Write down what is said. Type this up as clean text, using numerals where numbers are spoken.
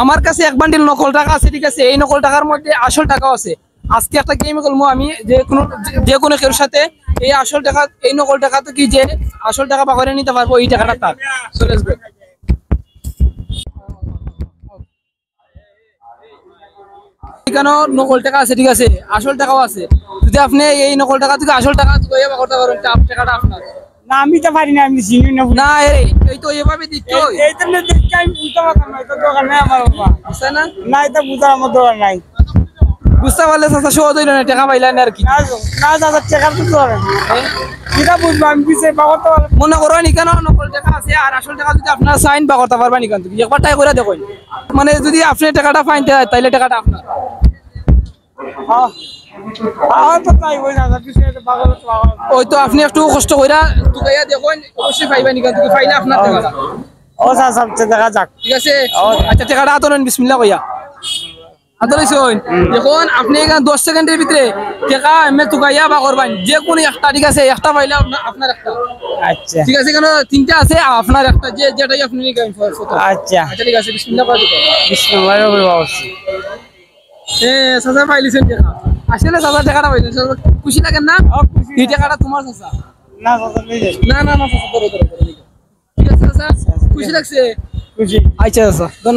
আমার কাছে এক বান্ডিল নকল টাকা আছে, ঠিক আছে? এই নকল টাকার মধ্যে আসল টাকাও আছে। আজকে একটা গেম খেলবো আমি, যে কোনো কেউ সাথে এই আসল টাকা, এই নকল টাকা তো কি যে আসল টাকা পাকড়ে নিতে পারবো, এই টাকাটা তার। So let's go. এখানে নকল টাকা আছে, ঠিক আছে? আসল টাকাও আছে। যদি আপনি এই নকল টাকা থেকে আসল টাকা করতে পারেন, টাকাটা আপনার। না আমি তো পারি না, আমি চিনি না। না, এই তো এইভাবে দিতে হয়। এই তো দেখি আমি বুঝতে পারলাম না, এটা দোকান নাই আমার বাবা। বুঝছেন না? না এটা বুঝার আমার দোকান নাই। বুঝতে পারলে চাচা সহজ হইল না, টাকা পাইলেন আর কি। না না দাদা চেকার তো ধরেন কিটা বুঝবো আমি পিছিয়ে পাবো তো। মনে করেন এখানে নকল টাকা আছে আর আসল টাকা যদি আপনার সাইন বা করতে পারবেন এখান থেকে, একবার ট্রাই করে দেখুন। মানে যদি আপনি টাকাটা পাইন তাইলে টাকাটা আপনার। হ্যাঁ হ্যাঁ তো তাই ওই দাদা পিছিয়ে পাগল তো পাগল। ওই তো আপনি একটু কষ্ট কইরা টুকাইয়া দেখুন, অবশ্যই পাইবেন এখান থেকে। পাইলে আপনার টাকাটা, ও স্যার সবচেয়ে দেখা যাক। ঠিক আছে? আচ্ছা, টাকাটা হাতে নেন, বিসমিল্লাহ কইয়া হাতে লইছেন। দেখুন আপনি এখানে 10 সেকেন্ডের ভিতরে টাকা এমনি টুকাইয়া বা করবেন, যে কোনো একটা, ঠিক আছে? একটা পাইলে আপনার একটা, আচ্ছা ঠিক আছে? এখানে 3টা আছে, আপনার একটা, যেটাই আপনি নিবেন। আচ্ছা আচ্ছা ঠিক আছে, বিসমিল্লাহ করে দিতে। বিষ্ণুবাই অবশ্যই। চাচা পাইলিছেন টাকা, আসলে চাচা টাকাটা পাইলেন। চাচা খুশি লাগেন না? এই টাকাটা তোমার চাচা। না দাদা নিজে না না না চাচা, ধরো ধরো ধরো, ঠিক আছে চাচা? খুশি লাগছে? খুশি। আচ্ছা চাচা, ধন্যবাদ।